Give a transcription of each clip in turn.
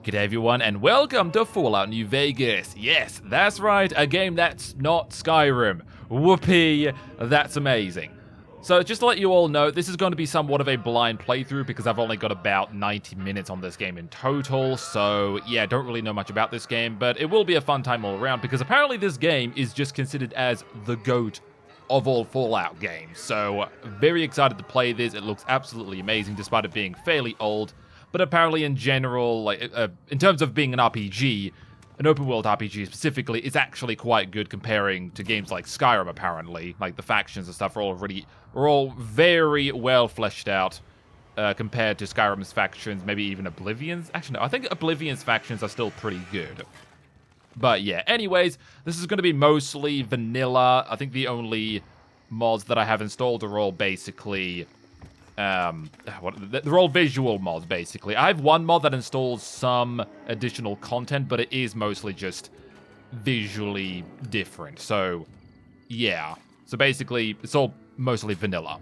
G'day everyone and welcome to Fallout New Vegas. Yes, that's right, a game that's not Skyrim. Whoopee, that's amazing. So just to let you all know, this is going to be somewhat of a blind playthrough because I've only got about 90 minutes on this game in total. So yeah, don't really know much about this game, but it will be a fun time all around because apparently this game is just considered as the GOAT of all Fallout games. So very excited to play this. It looks absolutely amazing despite it being fairly old. But apparently in general, like in terms of being an RPG, an open world RPG specifically, it's actually quite good comparing to games like Skyrim apparently. Like the factions and stuff are all very well fleshed out compared to Skyrim's factions, maybe even Oblivion's. Actually, no, I think Oblivion's factions are still pretty good. But yeah, anyways, this is going to be mostly vanilla. I think the only mods that I have installed are all basically... they're all visual mods, basically. I have one mod that installs some additional content, but it is mostly just visually different. So, yeah. So basically, it's all mostly vanilla.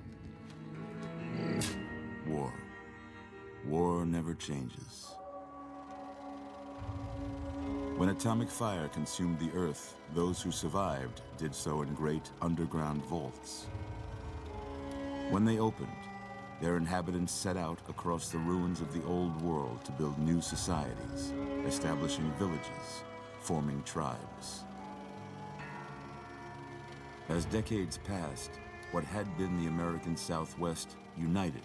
War. War never changes. When atomic fire consumed the Earth, those who survived did so in great underground vaults. When they opened, their inhabitants set out across the ruins of the old world to build new societies, establishing villages, forming tribes. As decades passed, what had been the American Southwest united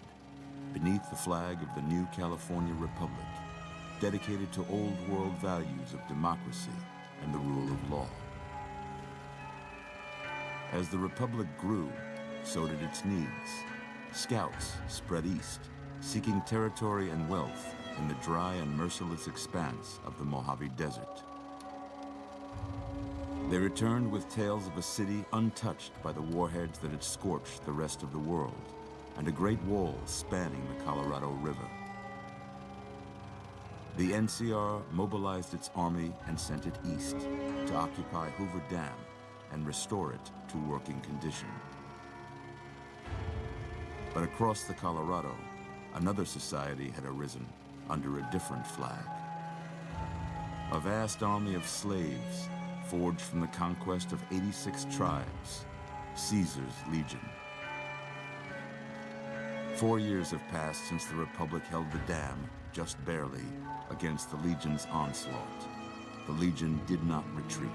beneath the flag of the new California Republic, dedicated to old world values of democracy and the rule of law. As the Republic grew, so did its needs. Scouts spread east, seeking territory and wealth in the dry and merciless expanse of the Mojave Desert. They returned with tales of a city untouched by the warheads that had scorched the rest of the world, and a great wall spanning the Colorado River. The NCR mobilized its army and sent it east to occupy Hoover Dam and restore it to working condition. But across the Colorado, another society had arisen under a different flag. A vast army of slaves forged from the conquest of 86 tribes, Caesar's Legion. 4 years have passed since the Republic held the dam, just barely, against the Legion's onslaught. The Legion did not retreat.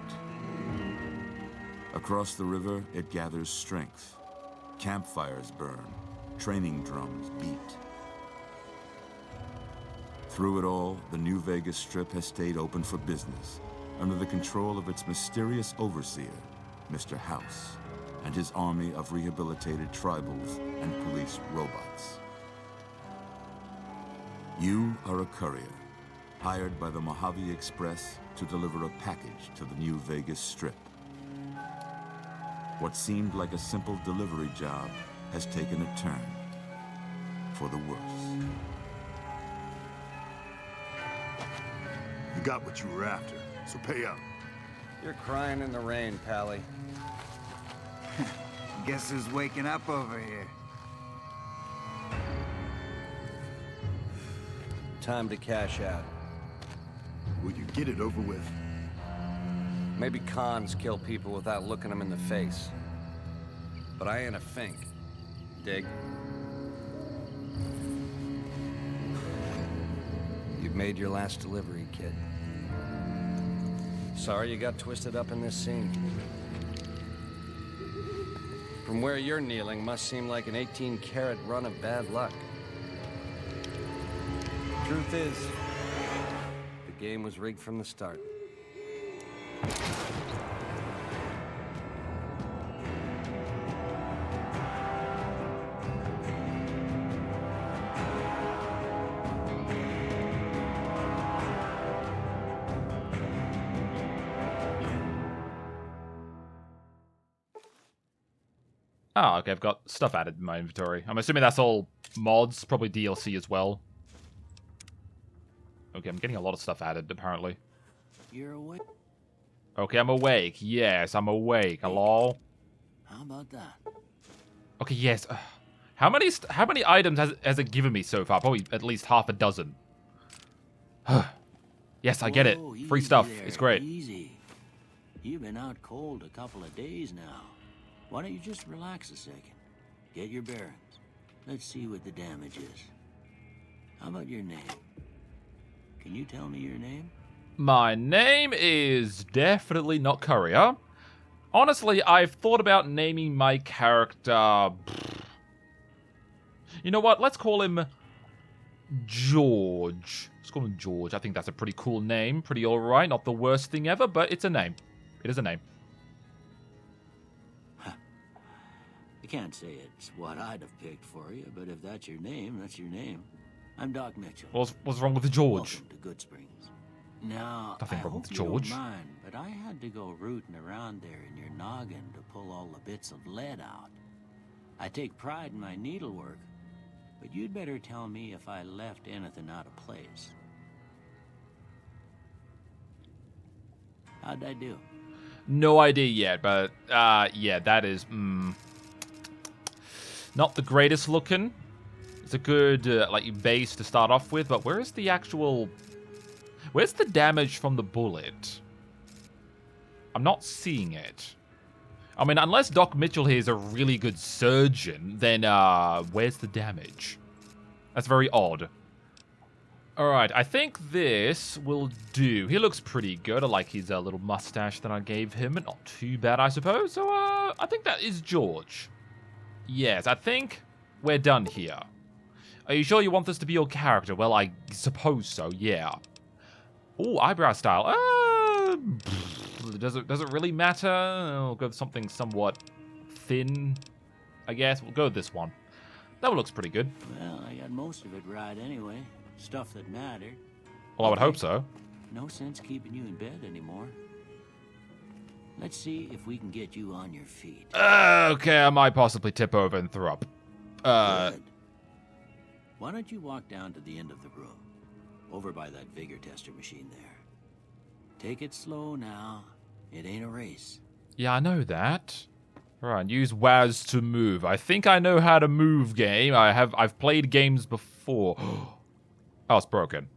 Across the river, it gathers strength. Campfires burn. Training drums beat. Through it all, the New Vegas Strip has stayed open for business, under the control of its mysterious overseer, Mr. House, and his army of rehabilitated tribals and police robots. You are a courier, hired by the Mojave Express to deliver a package to the New Vegas Strip. What seemed like a simple delivery job has taken a turn for the worse. You got what you were after, so pay up. You're crying in the rain, Pally. Guess who's waking up over here? Time to cash out. Will you get it over with? Maybe cons kill people without looking them in the face. But I ain't a fink. Dig? You've made your last delivery, kid. Sorry you got twisted up in this scene. From where you're kneeling must seem like an 18-carat run of bad luck. Truth is, the game was rigged from the start. Oh, okay, I've got stuff added in my inventory. I'm assuming that's all mods, probably DLC as well. Okay, I'm getting a lot of stuff added, apparently. You're awake? Okay, I'm awake. Yes, I'm awake. Hello? How about that? Okay, yes. How many items has it given me so far? Probably at least half a dozen. Yes, I get it. Whoa, Free easy stuff. there, It's great. Easy. You've been out cold a couple of days now. Why don't you just relax a second? Get your bearings. Let's see what the damage is. How about your name? Can you tell me your name? My name is definitely not Courier. Honestly, I've thought about naming my character... You know what? Let's call him George. Let's call him George. I think that's a pretty cool name. Pretty alright. Not the worst thing ever, but it's a name. It is a name. I can't say it's what I'd have picked for you, but if that's your name, that's your name. I'm Doc Mitchell. What's wrong with the George? Welcome to Good Springs. Now, Nothing I wrong hope with you George. don't mind, but I had to go rooting around there in your noggin to pull all the bits of lead out. I take pride in my needlework, but you'd better tell me if I left anything out of place. How'd I do? No idea yet, but yeah, that is not the greatest looking. It's a good like base to start off with, but where's the damage from the bullet? I'm not seeing it. I mean, unless Doc Mitchell here is a really good surgeon, then where's the damage? That's very odd. Alright, I think this will do. He looks pretty good. I like his little mustache that I gave him. Not too bad, I suppose. So, I think that is George. Yes, I think we're done here. Are you sure you want this to be your character? Well, I suppose so, yeah. Oh, eyebrow style. Does it really matter? I'll go with something somewhat thin, I guess. We'll go with this one. That one looks pretty good. Well, I got most of it right anyway. Stuff that mattered. Well, I would hope so. No sense keeping you in bed anymore. Let's see if we can get you on your feet. Okay, I might possibly tip over and throw up. Good. Why don't you walk down to the end of the room, over by that vigor tester machine there. Take it slow now. It ain't a race. Yeah, I know that. Alright, use WAS to move. I think I know how to move game. I've played games before. Oh, it's broken.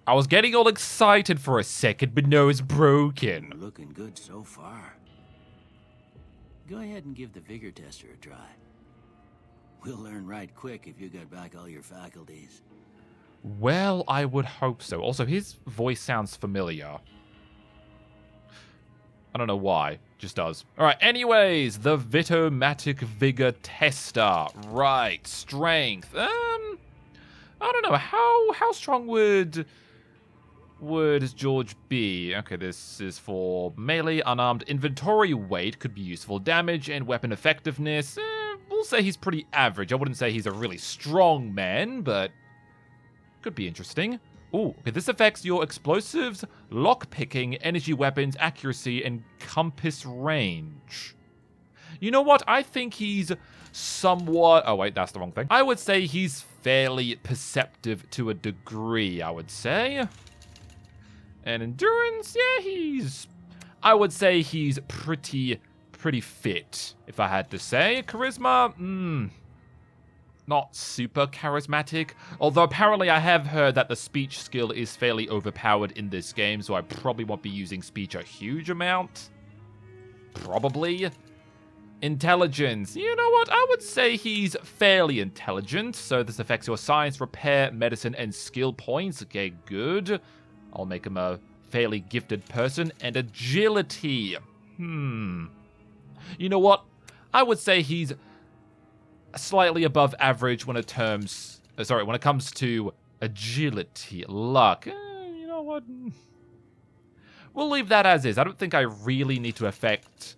I was getting all excited for a second, but no, it's broken. Looking good so far. Go ahead and give the vigor tester a try. We'll learn right quick if you got back all your faculties. Well, I would hope so. Also, his voice sounds familiar. I don't know why. Just does. Alright, anyways, the Vitomatic Vigor Tester. Right, strength. I don't know. How strong would George be? Okay, this is for melee, unarmed. Inventory weight could be useful. Damage and weapon effectiveness. We'll say he's pretty average. I wouldn't say he's a really strong man, but could be interesting. Ooh, okay, this affects your explosives, lockpicking, energy weapons, accuracy, and compass range. You know what? I think he's somewhat... Oh, wait, that's the wrong thing. I would say he's fairly perceptive to a degree, I would say. And endurance, yeah, I would say he's pretty fit, if I had to say. Charisma, not super charismatic. Although apparently I have heard that the speech skill is fairly overpowered in this game, so I probably won't be using speech a huge amount. Probably. Intelligence. You know what? I would say he's fairly intelligent. So this affects your science, repair, medicine, and skill points. Okay, good. I'll make him a fairly gifted person. And agility. You know what? I would say he's slightly above average when it comes to agility. Luck. You know what? We'll leave that as is. I don't think I really need to affect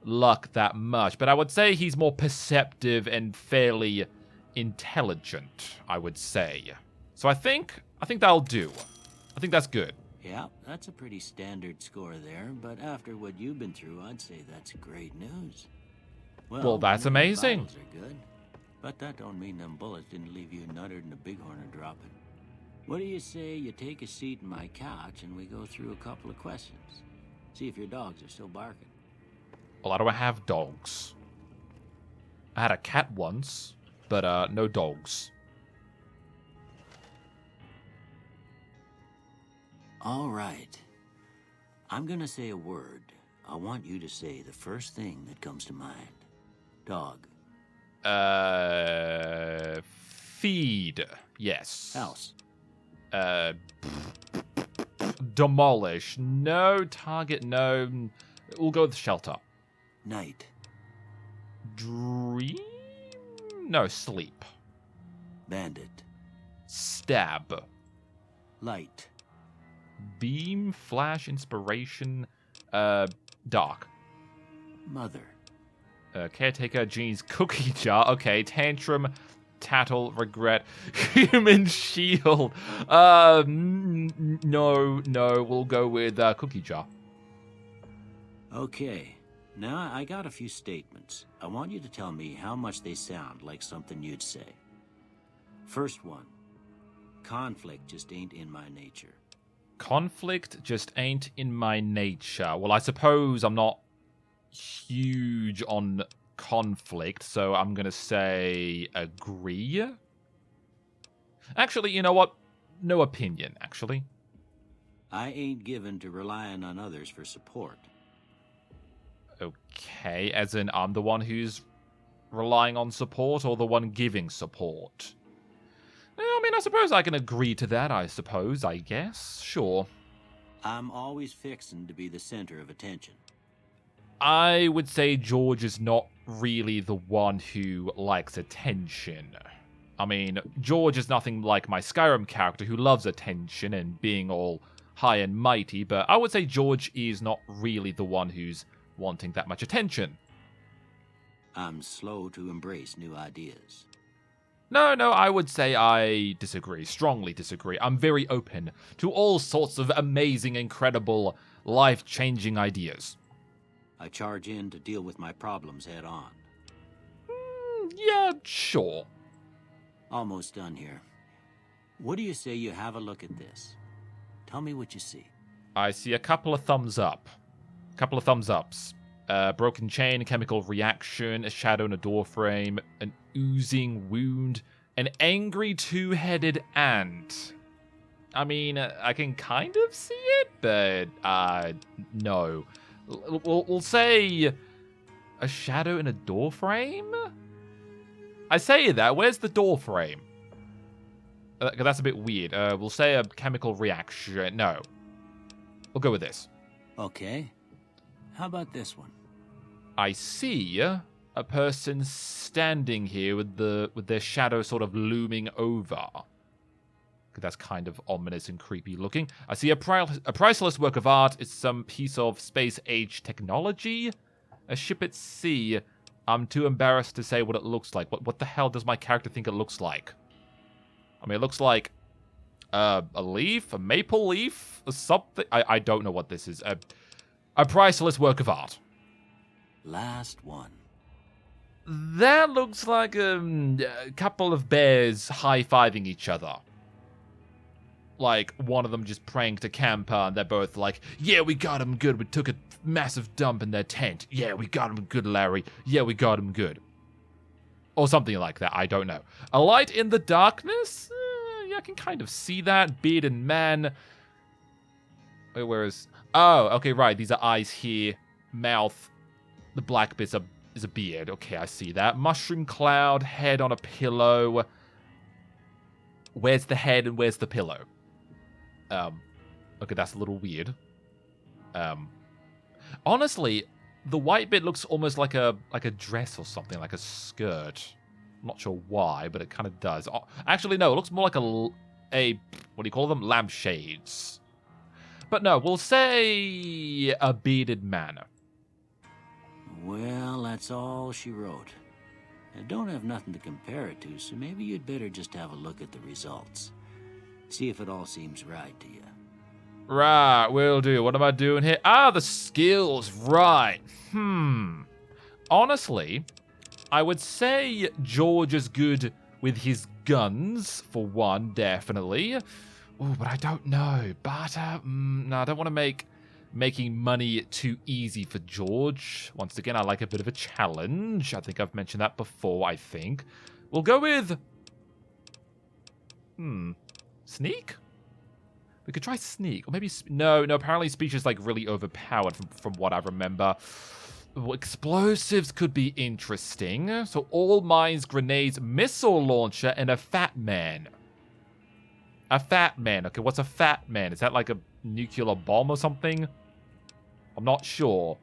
luck that much, but I would say he's more perceptive and fairly intelligent, I would say. So I think that'll do. I think that's good. Yeah, that's a pretty standard score there, but after what you've been through, I'd say that's great news. Well, that's them amazing. battles are good, but that don't mean them bullets didn't leave you nuttered and a bighorn are dropping. What do you say you take a seat in my couch and we go through a couple of questions? See if your dogs are still barking. Well, I don't have dogs. I had a cat once, but no dogs. All right. I'm gonna say a word. I want you to say the first thing that comes to mind. Dog. Feed. Yes. House. Demolish. No. Target. No. We'll go with shelter. Night. Dream? No. Sleep. Bandit. Stab. Light. Beam. Flash. Inspiration. Dark. Mother. Caretaker. Jeans. Cookie jar. Okay. Tantrum. Tattle. Regret. Human shield. No. We'll go with cookie jar. Okay. Now I got a few statements. I want you to tell me how much they sound like something you'd say. First one. Conflict just ain't in my nature. Conflict just ain't in my nature. Well, I suppose I'm not huge on conflict, so I'm going to say agree. Actually, you know what? No opinion, actually. I ain't given to relying on others for support. Okay, as in I'm the one who's relying on support or the one giving support? I mean, I suppose I can agree to that, I guess. Sure. I'm always fixin' to be the center of attention. I would say George is not really the one who likes attention. I mean, George is nothing like my Skyrim character who loves attention and being all high and mighty, but I would say George is not really the one who's wanting that much attention. I'm slow to embrace new ideas. No, I would say I disagree, strongly disagree. I'm very open to all sorts of amazing, incredible, life-changing ideas. I charge in to deal with my problems head on. Yeah, sure. Almost done here. What do you say you have a look at this? Tell me what you see. I see a couple of thumbs up. Couple of thumbs ups. Broken chain, chemical reaction, a shadow in a doorframe, an oozing wound, an angry two-headed ant. I mean, I can kind of see it, but no. We'll say a shadow in a doorframe? I say that. Where's the doorframe? That's a bit weird. We'll say a chemical reaction. No. We'll go with this. Okay. How about this one? I see a person standing here with their shadow sort of looming over. That's kind of ominous and creepy looking. I see a priceless work of art. It's some piece of space-age technology. A ship at sea. I'm too embarrassed to say what it looks like. What the hell does my character think it looks like? I mean, it looks like a leaf, a maple leaf, or something. I don't know what this is. A priceless work of art. Last one. That looks like a couple of bears high-fiving each other. Like, one of them just praying to Camper, and they're both like, yeah, we got him good. We took a massive dump in their tent. Yeah, we got him good, Larry. Yeah, we got him good. Or something like that. I don't know. A light in the darkness? Yeah, I can kind of see that. Bearded man. Wait, where is... Oh, okay, right. These are eyes here. Mouth. The black bit's is a beard. Okay, I see that. Mushroom cloud. Head on a pillow. Where's the head and where's the pillow? Okay, that's a little weird. Honestly, the white bit looks almost like a dress or something, like a skirt. I'm not sure why, but it kind of does. Oh, actually, no, it looks more like a what do you call them? Lampshades. But no, we'll say a bearded man. Well, that's all she wrote. I don't have nothing to compare it to, so maybe you'd better just have a look at the results. See if it all seems right to you. Right, will do. What am I doing here? Ah, the skills. Right. Honestly, I would say George is good with his guns, for one, definitely. Oh, but I don't know. Barter? No, I don't want to making money too easy for George. Once again, I like a bit of a challenge. I think I've mentioned that before, I think. We'll go with... Sneak? We could try sneak, or maybe... No, apparently speech is, like, really overpowered from what I remember. Ooh, explosives could be interesting. So all mines, grenades, missile launcher, and a fat man. A fat man. Okay, what's a fat man? Is that like a nuclear bomb or something? I'm not sure.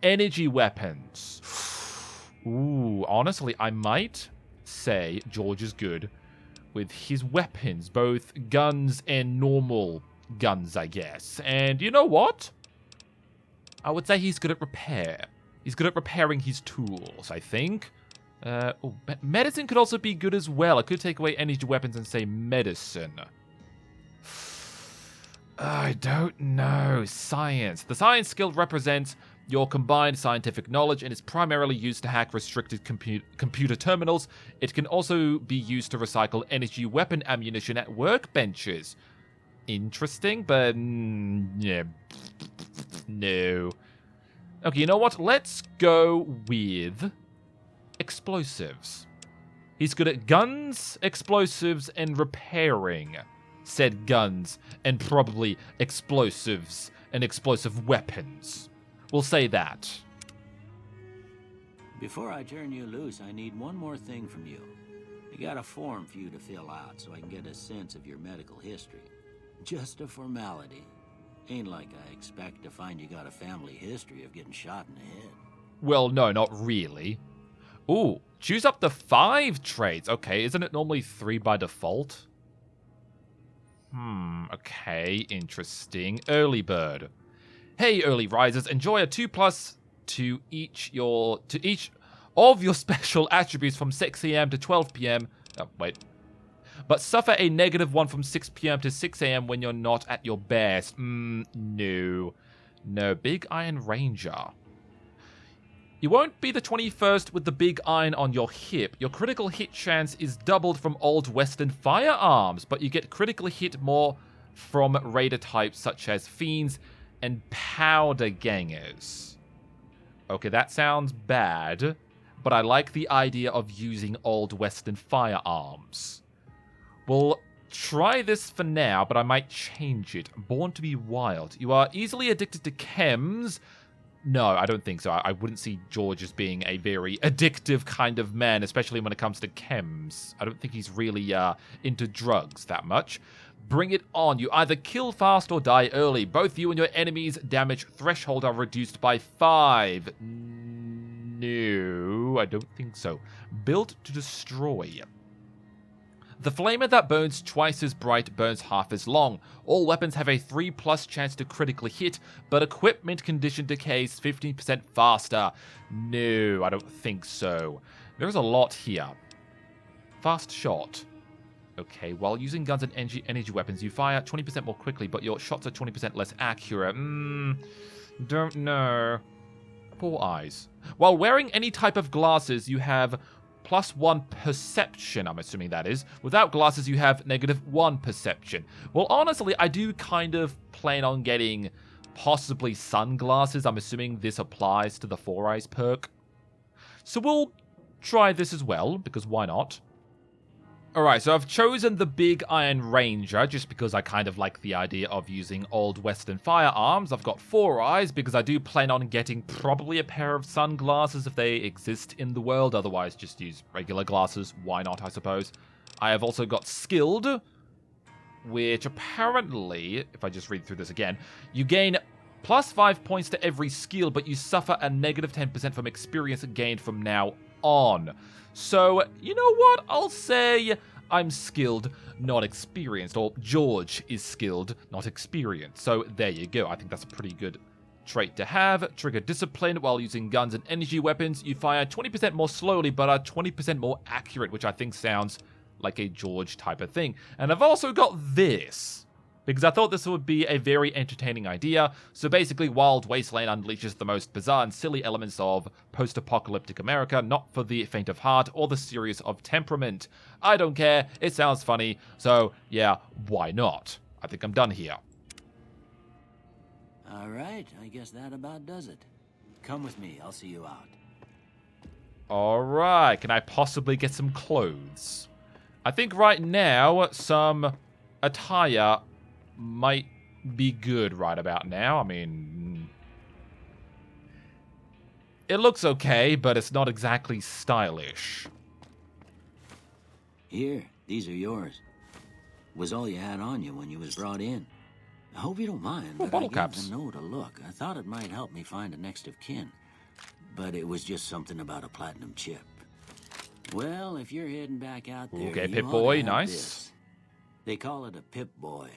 Energy weapons. Ooh, honestly, I might say George is good with his weapons, both guns and normal guns, I guess. And you know what? I would say he's good at repair. He's good at repairing his tools, I think. Medicine could also be good as well. I could take away energy weapons and say medicine. I don't know. Science. The science skill represents your combined scientific knowledge and is primarily used to hack restricted computer terminals. It can also be used to recycle energy weapon ammunition at workbenches. Interesting, but yeah, no. Okay, you know what? Let's go with explosives. He's good at guns, explosives, and repairing said guns, and probably explosives and explosive weapons. We'll say that. Before I turn you loose, I need one more thing from you. I got a form for you to fill out so I can get a sense of your medical history. Just a formality. Ain't like I expect to find you got a family history of getting shot in the head. Well, no, not really. Ooh, choose up to 5 traits. Okay, isn't it normally 3 by default? Okay, interesting. Early bird. Hey, early risers, enjoy a 2+ to each of your special attributes from 6 a.m. to 12 p.m. Oh, wait. But suffer a -1 from 6 p.m. to 6 a.m. when you're not at your best. No. No, Big Iron Ranger. You won't be the 21st with the big iron on your hip. Your critical hit chance is doubled from old Western firearms, but you get critical hit more from raider types such as fiends and powder gangers. Okay, that sounds bad, but I like the idea of using old Western firearms. We'll try this for now, but I might change it. Born to be wild. You are easily addicted to chems. No, I don't think so. I wouldn't see George as being a very addictive kind of man, especially when it comes to chems. I don't think he's really into drugs that much. Bring it on. You either kill fast or die early. Both you and your enemy's damage threshold are reduced by 5. No, I don't think so. Built to destroy. The flamer that burns twice as bright burns half as long. All weapons have a 3+ chance to critically hit, but equipment condition decays 15% faster. No, I don't think so. There's a lot here. Fast shot. Okay, while using guns and energy weapons, you fire 20% more quickly, but your shots are 20% less accurate. Don't know. Poor eyes. While wearing any type of glasses, you have +1 perception, I'm assuming that is. Without glasses, you have -1 perception. Well, honestly, I do kind of plan on getting possibly sunglasses. I'm assuming this applies to the 4 Eyes perk. So we'll try this as well, because why not? Alright, so I've chosen the Big Iron Ranger, just because I kind of like the idea of using old Western firearms. I've got 4 eyes, because I do plan on getting probably a pair of sunglasses if they exist in the world. Otherwise, just use regular glasses. Why not, I suppose? I have also got Skilled, which apparently, if I just read through this again, you gain +5 points to every skill, but you suffer a -10% from experience gained from now on. So, you know what? I'll say I'm skilled, not experienced. Or George is skilled, not experienced. So there you go. I think that's a pretty good trait to have. Trigger discipline while using guns and energy weapons. You fire 20% more slowly, but are 20% more accurate, which I think sounds like a George type of thing. And I've also got this, because I thought this would be a very entertaining idea. So basically, Wild Wasteland unleashes the most bizarre and silly elements of post-apocalyptic America, not for the faint of heart or the serious of temperament. I don't care, it sounds funny, so yeah, why not? I think I'm done here. Alright, I guess that about does it. Come with me, I'll see you out. Alright, can I possibly get some clothes? I think right now, some attire might be good right about now. I mean, it looks okay, but it's not exactly stylish. Here, these are yours. Was all you had on you when you was brought in. I hope you don't mind, but I bottle gave caps. the note a look. I thought it might help me find a next of kin. But it was just something about a platinum chip. Well, if you're heading back out there, Okay, you Pipboy, ought to have nice. this. They call it a Pipboy.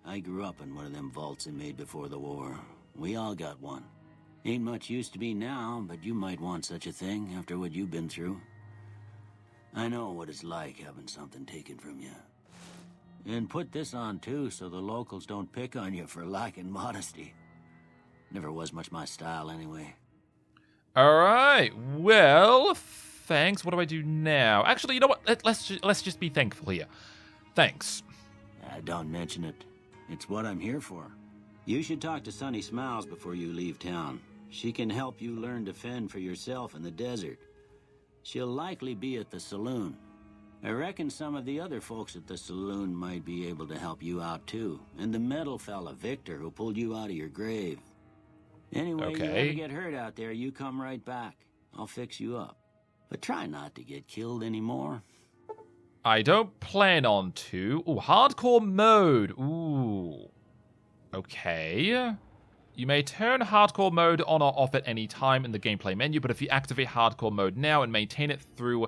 I grew up in one of them vaults they made before the war. We all got one. Ain't much use to be now, but you might want such a thing after what you've been through. I know what it's like having something taken from you. And put this on too, so the locals don't pick on you for lacking modesty. Never was much my style anyway. Alright, well, thanks. What do I do now? Actually, you know what? Let's just be thankful here. Thanks. Don't mention it. It's what I'm here for. You should talk to Sunny Smiles before you leave town. She can help you learn to fend for yourself in the desert. She'll likely be at the saloon. I reckon some of the other folks at the saloon might be able to help you out too. And the metal fella, Victor, who pulled you out of your grave. Anyway, you Okay. ever get hurt out there, you come right back. I'll fix you up. But try not to get killed anymore. I don't plan on to. Ooh, hardcore mode. Ooh. Okay. You may turn hardcore mode on or off at any time in the gameplay menu, but if you activate hardcore mode now and maintain it through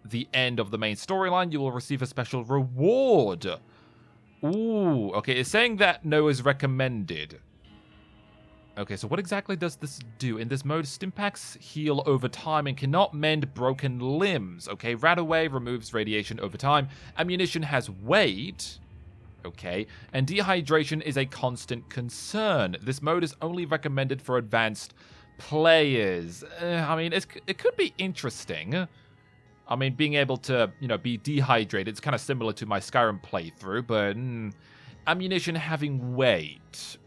the end of the main storyline, you will receive a special reward. Ooh, okay, it's saying that no is recommended. Okay, so what exactly does this do? In this mode, Stimpaks heal over time and cannot mend broken limbs. Okay, Radaway removes radiation over time. Ammunition has weight. Okay, and dehydration is a constant concern. This mode is only recommended for advanced players. I mean, it could be interesting. I mean, being able to, you know, be dehydrated, it's kind of similar to my Skyrim playthrough, but ammunition having weight.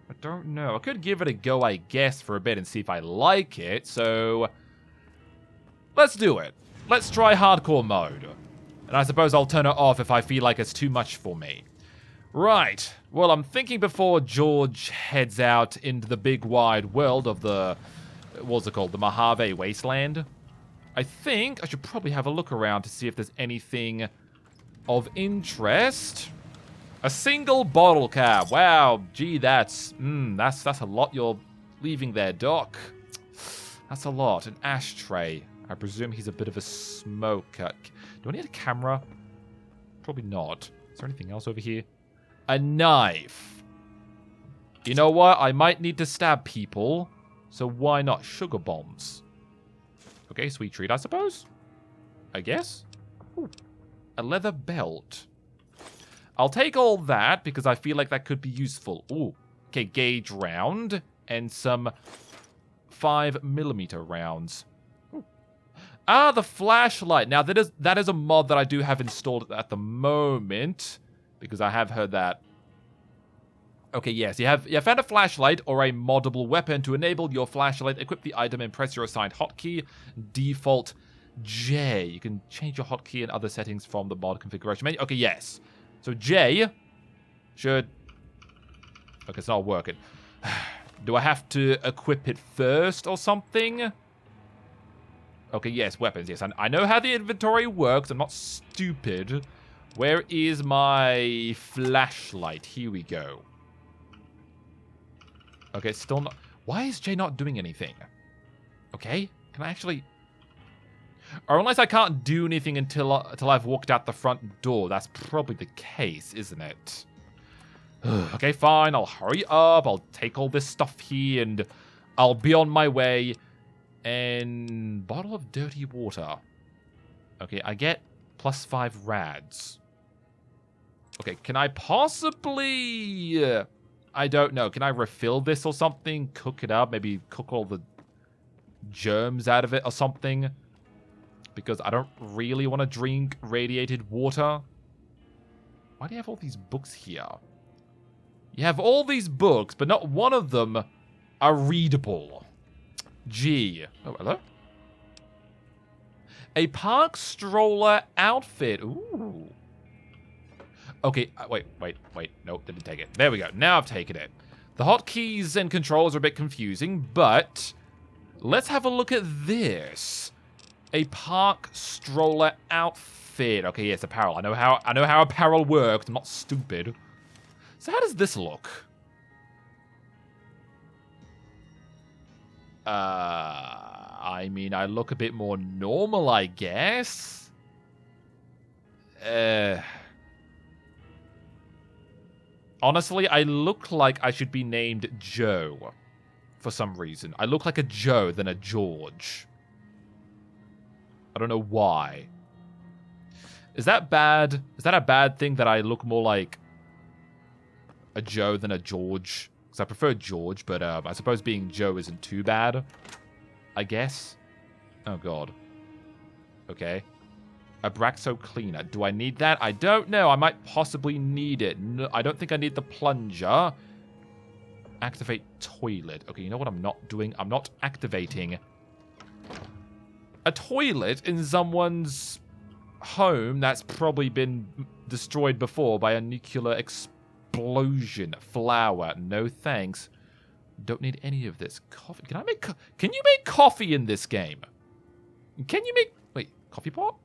I don't know. I could give it a go, I guess, for a bit and see if I like it. So, let's do it. Let's try hardcore mode. And I suppose I'll turn it off if I feel like it's too much for me. Right. Well, I'm thinking before George heads out into the big wide world of the... What's it called? The Mojave Wasteland. I think I should probably have a look around to see if there's anything of interest. A single bottle cap. Wow, gee, that's a lot you're leaving there, Doc. That's a lot. An ashtray. I presume he's a bit of a smoker. Do I need a camera? Probably not. Is there anything else over here? A knife. You know what? I might need to stab people, so why not? Sugar bombs. Okay, sweet treat, I suppose. I guess. Ooh, a leather belt. I'll take all that because I feel like that could be useful. Ooh, okay, gauge round and some 5mm rounds. Ooh. Ah, the flashlight. Now that is a mod that I do have installed at the moment because I have heard that. Okay, yes, you have found a flashlight or a moddable weapon. To enable your flashlight, equip the item and press your assigned hotkey. Default J. You can change your hotkey and other settings from the mod configuration menu. Okay, yes. So J should... Okay, it's not working. Do I have to equip it first or something? Okay, yes, weapons, yes. I know how the inventory works. I'm not stupid. Where is my flashlight? Here we go. Okay, it's still not... Why is J not doing anything? Okay, can I actually... Or unless I can't do anything until I've walked out the front door. That's probably the case, isn't it? Okay, fine. I'll hurry up. I'll take all this stuff here and I'll be on my way. And bottle of dirty water. Okay, I get +5 rads. Okay, can I possibly... I don't know. Can I refill this or something? Cook it up? Maybe cook all the germs out of it or something? Because I don't really want to drink radiated water. Why do you have all these books here? You have all these books, but not one of them are readable. Gee. Oh, hello? A park stroller outfit. Ooh. Okay, wait. Nope, didn't take it. There we go. Now I've taken it. The hotkeys and controls are a bit confusing, but let's have a look at this. A park stroller outfit. Okay, yes, apparel. I know how apparel works. I'm not stupid. So how does this look? I mean, I look a bit more normal, I guess. Honestly, I look like I should be named Joe for some reason. I look like a Joe than a George. I don't know why. Is that bad? Is that a bad thing that I look more like a Joe than a George? Because I prefer George, but I suppose being Joe isn't too bad. I guess. Oh, God. Okay. Abraxo cleaner. Do I need that? I don't know. I might possibly need it. No, I don't think I need the plunger. Activate toilet. Okay, you know what I'm not doing? I'm not activating a toilet in someone's home that's probably been destroyed before by a nuclear explosion. Flour. No thanks. Don't need any of this. Coffee. Can I make... Can you make coffee in this game? Can you make... Wait, coffee pot?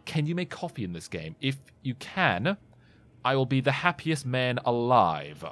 Can you make coffee in this game? If you can, I will be the happiest man alive.